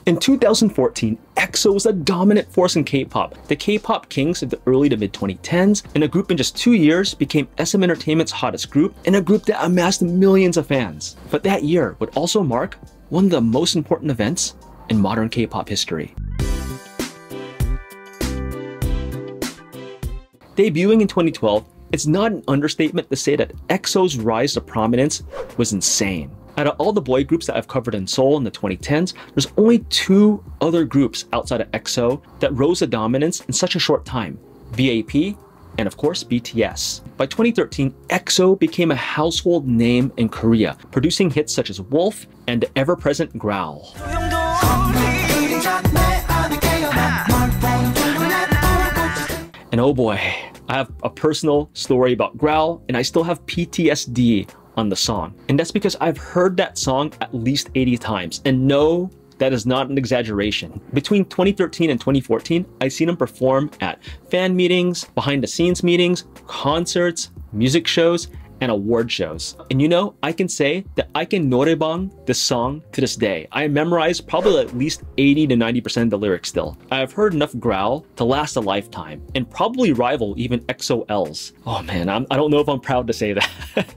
In 2014, EXO was a dominant force in K-pop, the K-pop kings of the early to mid-2010s, and a group in just 2 years became SM Entertainment's hottest group and a group that amassed millions of fans. But that year would also mark one of the most important events in modern K-pop history. Debuting in 2012, it's not an understatement to say that EXO's rise to prominence was insane. Out of all the boy groups that I've covered in Seoul in the 2010s, there's only 2 other groups outside of EXO that rose to dominance in such a short time: VAP and of course BTS. By 2013, EXO became a household name in Korea, producing hits such as Wolf and the ever-present Growl. And oh boy, I have a personal story about Growl, and I still have PTSD on the song. And that's because I've heard that song at least 80 times. And no, that is not an exaggeration. Between 2013 and 2014, I've seen him perform at fan meetings, behind the scenes meetings, concerts, music shows, and award shows. And you know, I can say that I can norebang this song to this day. I memorized probably at least 80 to 90% of the lyrics still. I have heard enough Growl to last a lifetime and probably rival even EXO-L's. Oh man, I don't know if I'm proud to say that.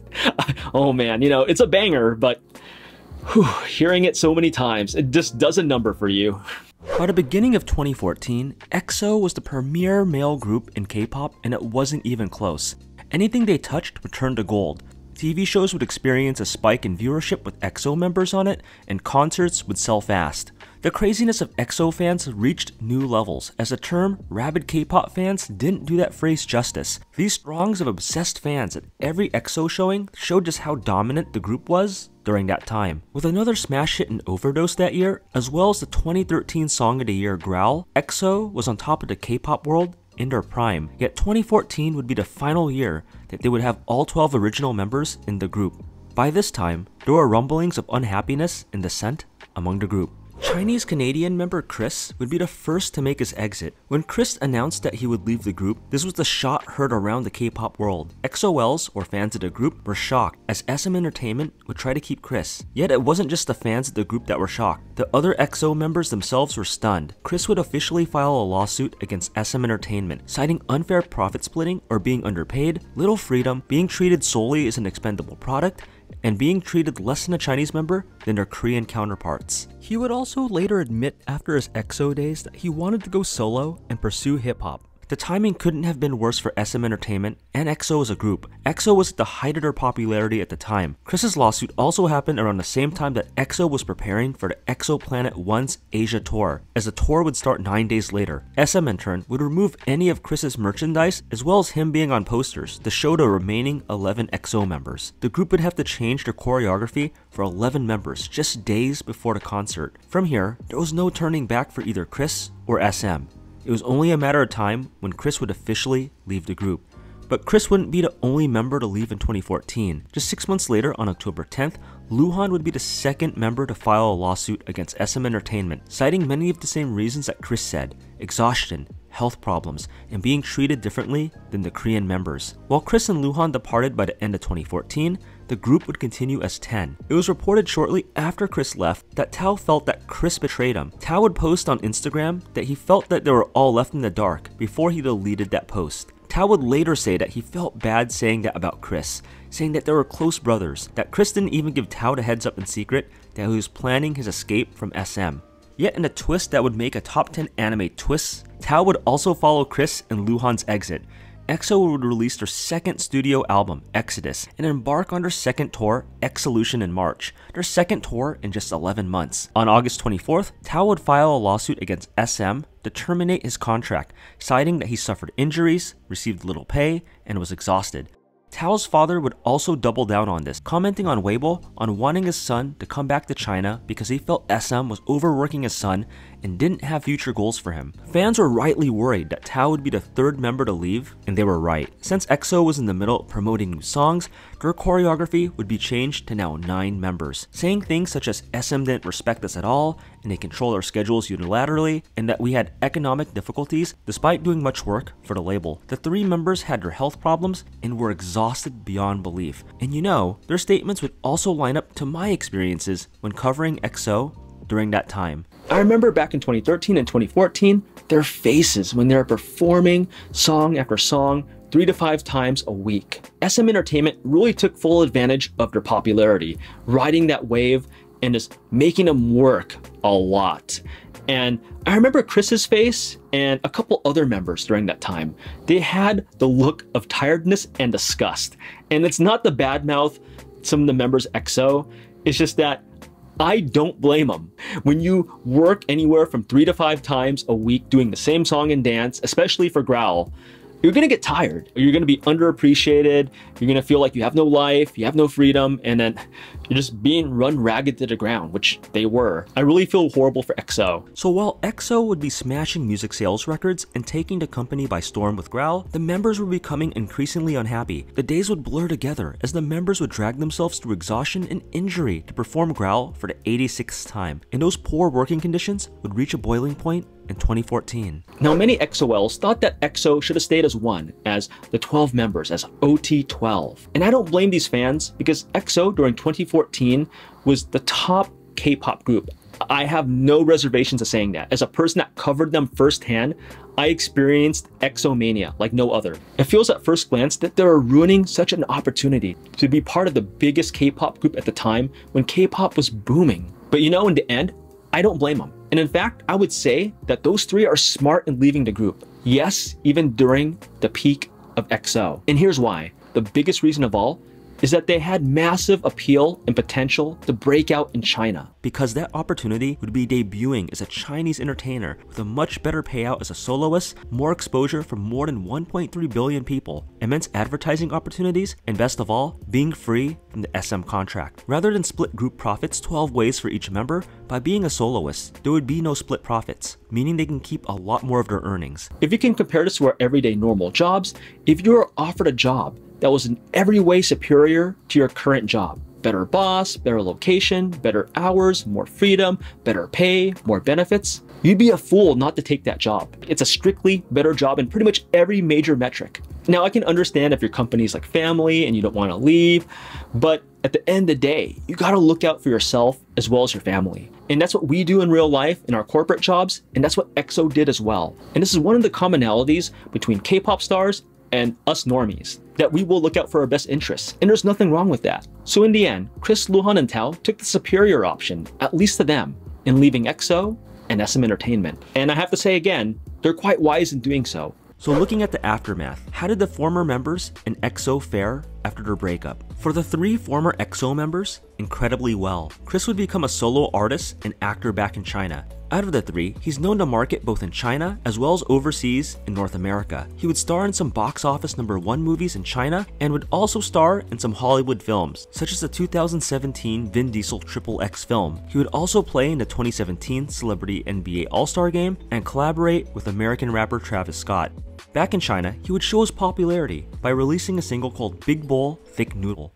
Oh man, you know, it's a banger, but hearing it so many times, it just does a number for you. By the beginning of 2014, EXO was the premier male group in K-pop, and it wasn't even close. Anything they touched would turn to gold. TV shows would experience a spike in viewership with EXO members on it, and concerts would sell fast. The craziness of EXO fans reached new levels, as the term rabid K-pop fans didn't do that phrase justice. These throngs of obsessed fans at every EXO showing showed just how dominant the group was during that time. With another smash hit and Overdose that year, as well as the 2013 Song of the Year Growl, EXO was on top of the K-pop world in their prime, yet 2014 would be the final year that they would have all 12 original members in the group. By this time, there were rumblings of unhappiness and dissent among the group. Chinese-Canadian member Kris would be the first to make his exit. When Kris announced that he would leave the group, this was the shot heard around the K-pop world. EXO-Ls, or fans of the group, were shocked, as SM Entertainment would try to keep Kris. Yet it wasn't just the fans of the group that were shocked. The other EXO members themselves were stunned. Kris would officially file a lawsuit against SM Entertainment, citing unfair profit splitting or being underpaid, little freedom, being treated solely as an expendable product, and being treated less than a Chinese member than their Korean counterparts. He would also later admit after his EXO days that he wanted to go solo and pursue hip-hop. The timing couldn't have been worse for SM Entertainment and EXO as a group. EXO was at the height of their popularity at the time. Kris's lawsuit also happened around the same time that EXO was preparing for the EXOPlanet 1's Asia tour, as the tour would start 9 days later. SM in turn would remove any of Kris's merchandise as well as him being on posters to show the remaining 11 EXO members. The group would have to change their choreography for 11 members just days before the concert. From here, there was no turning back for either Kris or SM. It was only a matter of time when Kris would officially leave the group. But Kris wouldn't be the only member to leave in 2014. Just 6 months later, on October 10th, Luhan would be the second member to file a lawsuit against SM Entertainment, citing many of the same reasons that Kris said: exhaustion, health problems, and being treated differently than the Korean members. While Kris and Luhan departed by the end of 2014, the group would continue as 10. It was reported shortly after Kris left that Tao felt that Kris betrayed him. Tao would post on Instagram that he felt that they were all left in the dark before he deleted that post. Tao would later say that he felt bad saying that about Kris, saying that they were close brothers, that Kris didn't even give Tao the heads up in secret that he was planning his escape from SM. Yet in a twist that would make a top 10 anime twists, Tao would also follow Kris and Luhan's exit. EXO would release their second studio album, Exodus, and embark on their second tour, Exolution, in March, their second tour in just 11 months. On August 24th, Tao would file a lawsuit against SM to terminate his contract, citing that he suffered injuries, received little pay, and was exhausted. Tao's father would also double down on this, commenting on Weibo on wanting his son to come back to China because he felt SM was overworking his son and didn't have future goals for him. Fans were rightly worried that Tao would be the third member to leave, and they were right. Since EXO was in the middle of promoting new songs, their choreography would be changed to now 9 members, saying things such as SM didn't respect us at all, and they control our schedules unilaterally, and that we had economic difficulties despite doing much work for the label. The 3 members had their health problems and were exhausted beyond belief. And you know, their statements would also line up to my experiences when covering EXO during that time. I remember back in 2013 and 2014, their faces when they were performing song after song 3 to 5 times a week. SM Entertainment really took full advantage of their popularity, riding that wave and just making them work a lot. And I remember Kris's face and a couple other members during that time. They had the look of tiredness and disgust. And it's not the bad mouth some of the members EXO, it's just that I don't blame them. When you work anywhere from 3 to 5 times a week doing the same song and dance, especially for Growl, you're gonna get tired. You're gonna be underappreciated. You're gonna feel like you have no life, you have no freedom, and then you're just being run ragged to the ground, which they were. I really feel horrible for EXO. So while EXO would be smashing music sales records and taking the company by storm with Growl, the members were becoming increasingly unhappy. The days would blur together as the members would drag themselves through exhaustion and injury to perform Growl for the 86th time. And those poor working conditions would reach a boiling point in 2014. Now, many EXO-Ls thought that EXO should have stayed as one, as the 12 members, as OT12. And I don't blame these fans, because EXO during 2014 was the top K-pop group. I have no reservations of saying that. As a person that covered them firsthand, I experienced EXO mania like no other. It feels at first glance that they were ruining such an opportunity to be part of the biggest K-pop group at the time when K-pop was booming. But you know, in the end, I don't blame them. And in fact, I would say that those three are smart in leaving the group. Yes, even during the peak of EXO. And here's why. The biggest reason of all is that they had massive appeal and potential to break out in China. Because that opportunity would be debuting as a Chinese entertainer with a much better payout as a soloist, more exposure from more than 1.3 billion people, immense advertising opportunities, and best of all, being free from the SM contract. Rather than split group profits 12 ways for each member, by being a soloist, there would be no split profits, meaning they can keep a lot more of their earnings. If you can compare this to our everyday normal jobs, if you were offered a job that was in every way superior to your current job, better boss, better location, better hours, more freedom, better pay, more benefits, you'd be a fool not to take that job. It's a strictly better job in pretty much every major metric. Now, I can understand if your company's like family and you don't want to leave, but at the end of the day, you got to look out for yourself as well as your family. And that's what we do in real life in our corporate jobs, and that's what EXO did as well. And this is one of the commonalities between K-pop stars and us normies, that we will look out for our best interests, and there's nothing wrong with that. So in the end, Kris, Luhan, and Tao took the superior option, at least to them, in leaving EXO and SM Entertainment. And I have to say again, they're quite wise in doing so. So looking at the aftermath, how did the former members in EXO fare after their breakup? For the 3 former EXO members, incredibly well. Kris would become a solo artist and actor back in China. Out of the 3, he's known to market both in China as well as overseas in North America. He would star in some box office #1 movies in China and would also star in some Hollywood films, such as the 2017 Vin Diesel XXX film. He would also play in the 2017 Celebrity NBA All-Star Game and collaborate with American rapper Travis Scott. Back in China, he would show his popularity by releasing a single called Big Bowl, Thick Noodle.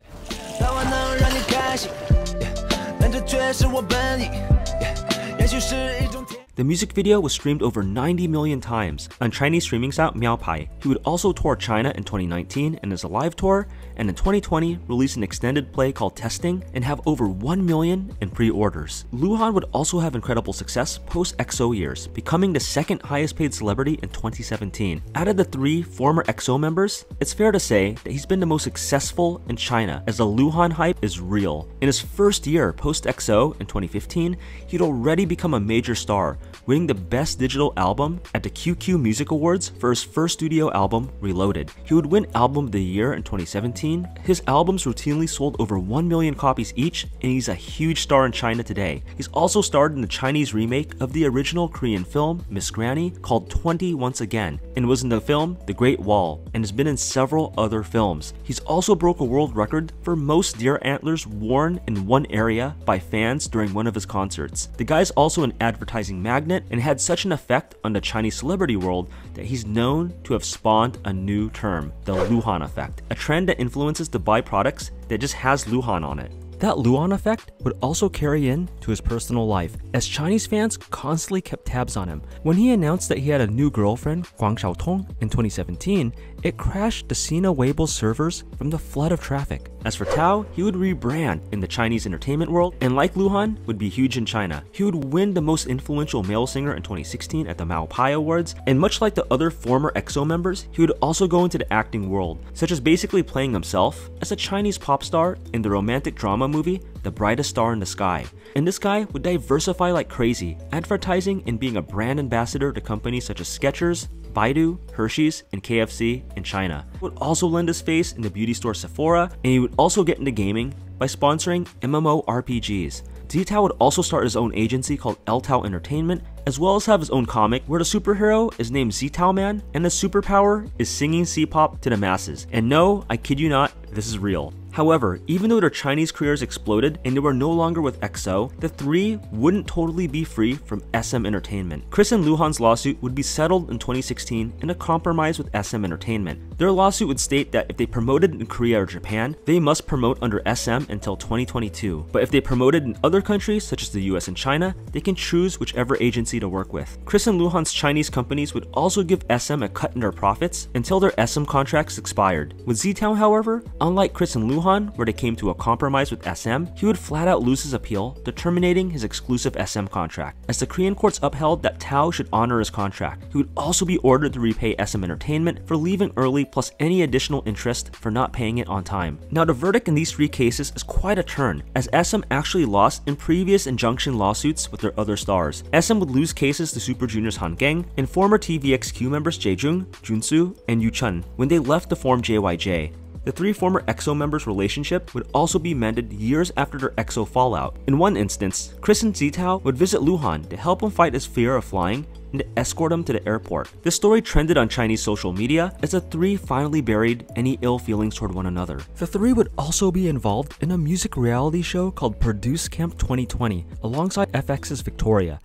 The music video was streamed over 90 million times on Chinese streaming site Miaopai. He would also tour China in 2019 and his live tour, and in 2020 release an extended play called Testing and have over 1 million in pre-orders. Luhan would also have incredible success post-EXO years, becoming the 2nd highest paid celebrity in 2017. Out of the 3 former EXO members, it's fair to say that he's been the most successful in China, as the Luhan hype is real. In his first year post-EXO in 2015, he'd already become a major star, winning the Best Digital Album at the QQ Music Awards for his first studio album, Reloaded. He would win Album of the Year in 2017. His albums routinely sold over 1 million copies each, and he's a huge star in China today. He's also starred in the Chinese remake of the original Korean film, Miss Granny, called 20 Once Again, and was in the film The Great Wall, and has been in several other films. He's also broke a world record for most deer antlers worn in one area by fans during one of his concerts. The guy's also an advertising magnet and had such an effect on the Chinese celebrity world that he's known to have spawned a new term, the Luhan effect, a trend that influences to buy products that just has Luhan on it. That Luhan effect would also carry in to his personal life, as Chinese fans constantly kept tabs on him. When he announced that he had a new girlfriend, Guang Xiaotong, in 2017, it crashed the Sina Weibo servers from the flood of traffic. As for Tao, he would rebrand in the Chinese entertainment world, and like Luhan, would be huge in China. He would win the most influential male singer in 2016 at the Mao Pai Awards, and much like the other former EXO members, he would also go into the acting world, such as basically playing himself as a Chinese pop star in the romantic drama movie The Brightest Star in the Sky. And this guy would diversify like crazy, advertising and being a brand ambassador to companies such as Skechers, Baidu, Hershey's, and KFC in China. He would also lend his face in the beauty store Sephora, and he would also get into gaming by sponsoring MMORPGs. Zitao would also start his own agency called L-Tao Entertainment, as well as have his own comic where the superhero is named Zitao Man and the superpower is singing C-pop to the masses. And no, I kid you not, this is real. However, even though their Chinese careers exploded and they were no longer with EXO, the three wouldn't totally be free from SM Entertainment. Kris and Luhan's lawsuit would be settled in 2016 in a compromise with SM Entertainment. Their lawsuit would state that if they promoted in Korea or Japan, they must promote under SM until 2022. But if they promoted in other countries such as the US and China, they can choose whichever agency to work with. Kris and Luhan's Chinese companies would also give SM a cut in their profits until their SM contracts expired. With Z-Town, however, unlike Kris and Luhan, where they came to a compromise with SM, he would flat out lose his appeal, terminating his exclusive SM contract. As the Korean courts upheld that Tao should honor his contract, he would also be ordered to repay SM Entertainment for leaving early plus any additional interest for not paying it on time. Now the verdict in these three cases is quite a turn, as SM actually lost in previous injunction lawsuits with their other stars. SM would lose cases to Super Junior's Han Geng and former TVXQ members Jaejung, Junsu, and Yu Chun when they left to form JYJ. The three former EXO members' relationship would also be mended years after their EXO fallout. In one instance, Kris and Zitao would visit Luhan to help him fight his fear of flying and to escort him to the airport. This story trended on Chinese social media as the three finally buried any ill feelings toward one another. The three would also be involved in a music reality show called Produce Camp 2020 alongside FX's Victoria.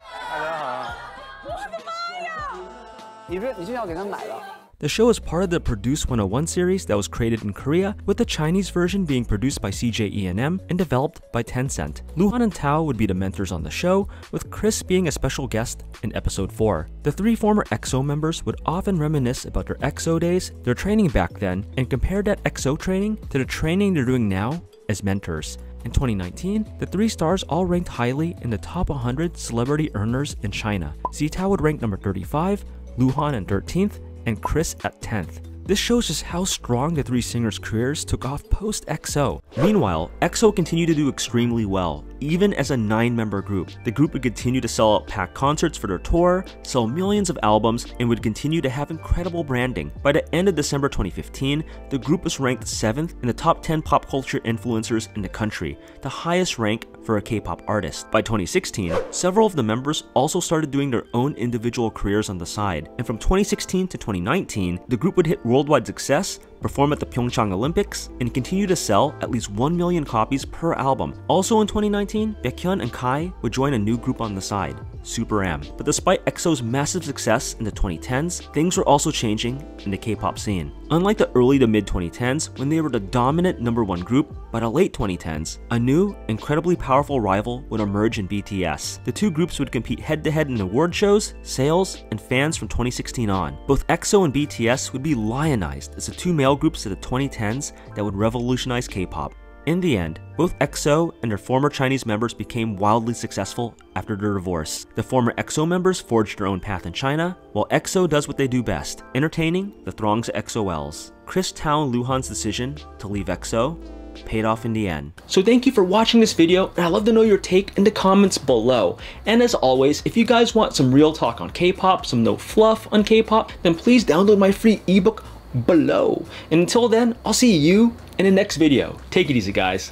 The show is part of the Produce 101 series that was created in Korea, with the Chinese version being produced by CJE&M and developed by Tencent. Luhan and Tao would be the mentors on the show, with Kris being a special guest in episode 4. The three former EXO members would often reminisce about their EXO days, their training back then, and compare that EXO training to the training they're doing now as mentors. In 2019, the three stars all ranked highly in the top 100 celebrity earners in China. Zitao would rank number 35, Luhan in 13th, and Kris at 10th. This shows just how strong the three singers' careers took off post-EXO. Meanwhile, EXO continued to do extremely well, even as a 9-member group. The group would continue to sell out packed concerts for their tour, sell millions of albums, and would continue to have incredible branding. By the end of December 2015, the group was ranked 7th in the top 10 pop culture influencers in the country, the highest rank for a K-pop artist. By 2016, several of the members also started doing their own individual careers on the side, and from 2016 to 2019, the group would hit worldwide success, perform at the Pyeongchang Olympics, and continue to sell at least 1 million copies per album. Also in 2019, Baekhyun and Kai would join a new group on the side, Super M. But despite EXO's massive success in the 2010s, things were also changing in the K-pop scene. Unlike the early to mid-2010s, when they were the dominant #1 group, by the late 2010s, a new, incredibly powerful rival would emerge in BTS. The two groups would compete head-to-head in award shows, sales, and fans from 2016 on. Both EXO and BTS would be lionized as the two male groups of the 2010s that would revolutionize K-pop. In the end, both EXO and their former Chinese members became wildly successful after their divorce. The former EXO members forged their own path in China, while EXO does what they do best, entertaining the throngs of EXO-Ls. Kris, Tao, and Luhan's decision to leave EXO paid off in the end. So thank you for watching this video, and I'd love to know your take in the comments below. And as always, if you guys want some real talk on K-pop, some no fluff on K-pop, then please download my free ebook below. And until then, I'll see you in the next video. Take it easy, guys.